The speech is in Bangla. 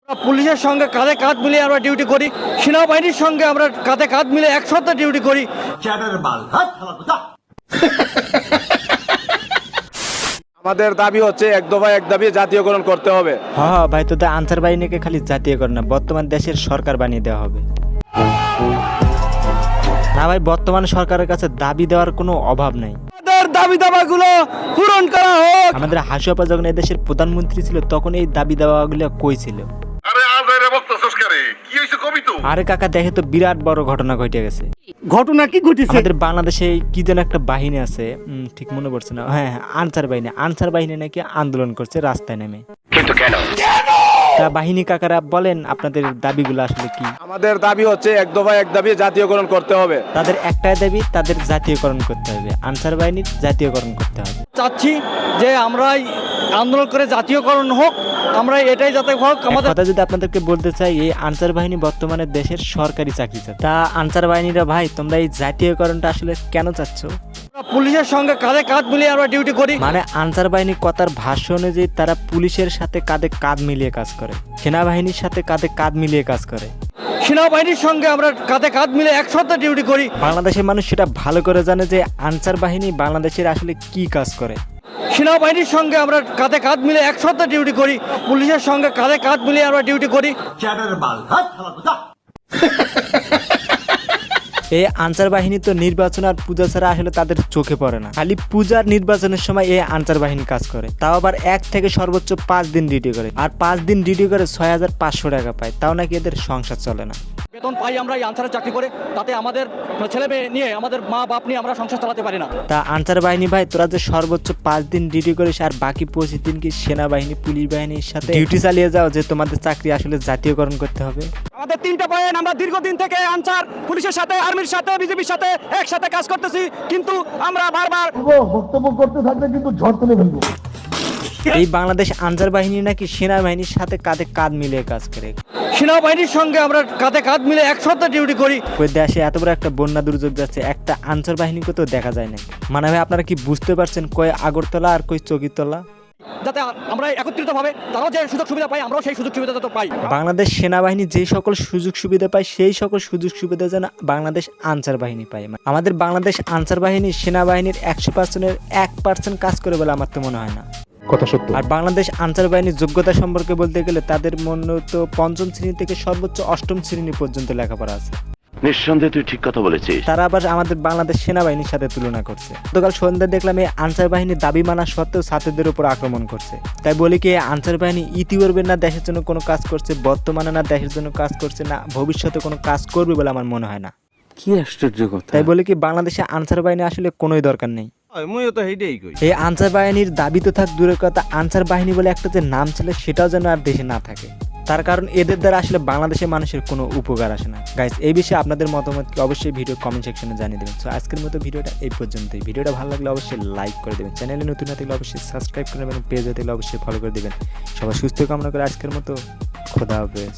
পুলিশের সঙ্গে কাঁধে কাঁধ মিলিয়ে আমরা ডিউটি করি, সেনাবাহিনীর সঙ্গে আমরা কাঁধে কাঁধ মিলিয়ে একসাথে ডিউটি করি। আমাদের দাবি হচ্ছে এক দফা এক দাবি জাতীয়করণ করতে হবে। হ্যাঁ ভাই, তোদের আনসার বাহিনীকে খালি জাতীয়করণ না, বর্তমান দেশের সরকার বানিয়ে দেওয়া হবে। না ভাই, বর্তমান সরকারের কাছে দাবি দেওয়ার কোনো অভাব নাই। আমাদের দাবি দাবাগুলো পূরণ করা হোক। আমাদের হাসিয়াপা যখন এই দেশের প্রধানমন্ত্রী ছিল তখন এই দাবি দাওয়াগুলো কই ছিল? আরে কাকা, দেখে তো বিরাট বড় ঘটনা ঘটে গেছে। ঘটনা কি ঘটেছে? আমাদের বাংলাদেশে কি যেন একটা বাহিনী আছে, ঠিক মনে পড়ছে না। হ্যাঁ, আনসার বাহিনী। আনসার বাহিনী নাকি আন্দোলন করছে রাস্তায় নেমে। কিন্তু কেন? তা বাহিনী কাকারা বলেন আপনাদের দাবিগুলো আসলে কি? আমাদের দাবি হচ্ছে এক দফা এক দাবি জাতীয়করণ করতে হবে। তাদের একটাই দাবি, তাদের জাতীয়করণ করতে হবে। আনসার বাহিনীর জাতীয়করণ করতে হবে। চাচ্ছি যে আমরাই আন্দোলন করে জাতীয়করণ হোক, আমরা এটাই যাতে হোক। আমাদের কথা যদি আপনাদেরকে বলতে চাই, এই আনসার বাহিনী বর্তমানে দেশের সরকারি চাকরি চাচ্ছে। তা আনসার বাহিনীরা ভাই, তোমরা এই জাতীয়করণটা আসলে কেন চাচ্ছ? পুলিশের সঙ্গে কাঁধে কাঁধ মিলিয়ে আমরা ডিউটি করি। মানে আনসার বাহিনী কথার ভাষ্য অনুযায়ী তারা পুলিশের সাথে কাঁধে কাঁধ মিলিয়ে কাজ করে, সেনাবাহিনীর সাথে কাঁধে কাঁধ মিলিয়ে কাজ করে। সেনাবাহিনীর সঙ্গে আমরা কাঁধে কাঁধ মিলে একসাথে ডিউটি করি। বাংলাদেশের মানুষ সেটা ভালো করে জানে যে আনসার বাহিনী বাংলাদেশের আসলে কি কাজ করে। সেনাবাহিনীর সঙ্গে আমরা কাঁধে কাঁধ মিলে একসাথে ডিউটি করি, পুলিশের সঙ্গে কাঁধে কাঁধ মিলিয়ে আমরা ডিউটি করি। এই আনসার বাহিনী তো নির্বাচন আর পূজা ছাড়া আসলে তাদের চোখে পড়ে না। খালি পূজার নির্বাচনের সময় এই আনসার বাহিনী কাজ করে, তাও আবার 1 থেকে সর্বোচ্চ 5 দিন ডিউটি করে। আর 5 দিন ডিউটি করে 6500 টাকা পায়, তাও নাকি এদের সংসার চলে না। বেতন পাই আমরা এই আনসারের চাকরি করে, তাতে আমাদের ছেলে মেয়ে নিয়ে, আমাদের মা বাপ নিয়ে আমরা সংসার চালাতে পারি না। তা আনসার বাহিনী ভাই, তোরা যে সর্বোচ্চ 5 দিন ডিউটি করিস আর বাকি 25 দিন কি সেনাবাহিনী পুলিশ বাহিনীর সাথে ডিউটি চালিয়ে যাও, যে তোমাদের চাকরি আসলে জাতীয়করণ করতে হবে? আমাদের 3টা পয়েন্ট, আমরা দীর্ঘদিন থেকে আনসার পুলিশের সাথে, আর্মির সাথে, বিজেপির সাথে একসাথে কাজ করতেছি, কিন্তু আমরা বারবার বক্তব্য করতে থাকলে কিন্তু ঝড় তুলে ফেলবো। এই বাংলাদেশ আনসার বাহিনী নাকি সেনাবাহিনীর সাথে কাঁধে কাঁধ মিলিয়ে কাজ করে। সেনাবাহিনীর সঙ্গে আমরা কাঁধে কাঁধ মিলে একসাথে ডিউটি করি। ওই দেশে এত বড় একটা বন্যা দুর্যোগ যাচ্ছে, একটা আনসার বাহিনীকে তো দেখা যায় না। মানে ভাই, আপনারা কি বুঝতে পারছেন কই আগরতলা আর কই চকিতলা? যাতে আমরা একত্রিত ভাবে তারাও যে সুযোগ সুবিধা পাই, আমরাও সেই সুযোগ সুবিধা যাতে পাই। বাংলাদেশ সেনাবাহিনী যে সকল সুযোগ সুবিধা পায়, সেই সকল সুযোগ সুবিধা যেন বাংলাদেশ আনসার বাহিনী পায়। আমাদের বাংলাদেশ আনসার বাহিনী সেনাবাহিনীর 100%-এর 1% কাজ করে বলে আমার তো মনে হয় না। কথা সত্য। আর বাংলাদেশ আনসার বাহিনীর যোগ্যতা সম্পর্কে বলতে গেলে তাদের মূলত 5ম শ্রেণী থেকে সর্বোচ্চ 8ম শ্রেণী পর্যন্ত লেখাপড়া আছে। নিঃসন্দেহে তুই ঠিক কথা বলেছিস। তারা আবার আমাদের বাংলাদেশ সেনাবাহিনীর সাথে তুলনা করছে। গতকাল সন্ধ্যায় দেখলাম এই আনসার বাহিনীর দাবি মানা সত্ত্বেও ছাত্রদের উপর আক্রমণ করছে। তাই বলি কি, আনসার বাহিনী ইতিপূর্বে না দেশের জন্য কোনো কাজ করছে, বর্তমানে না দেশের জন্য কাজ করছে, না ভবিষ্যতে কোনো কাজ করবে বলে আমার মনে হয় না। কি আশ্চর্য কথা। তাই বলি কি, বাংলাদেশে আনসার বাহিনী আসলে কোনোই দরকার নেই। এই আনসার বাহিনীর দাবি তো থাক দূরের কথা, আনসার বাহিনী বলে একটা যে নাম ছিল সেটাও যেন আর দেশে না থাকে। তার কারণ এদের দ্বারা আসলে বাংলাদেশের মানুষের কোনো উপকার আসে না। গাইস, এই বিষয়ে আপনাদের মতামত কি অবশ্যই ভিডিও কমেন্ট সেকশনে জানিয়ে দেবেন। সো আজকের মতো ভিডিওটা এই পর্যন্তই। ভিডিওটা ভালো লাগলে অবশ্যই লাইক করে দেবেন, চ্যানেলে নতুন না থাকলে অবশ্যই সাবস্ক্রাইব করে নেবেন, পেজে থাকলে অবশ্যই ফলো করে দেবেন। সবাই সুস্থ কামনা করে আজকের মতো খোদা হাফেজ।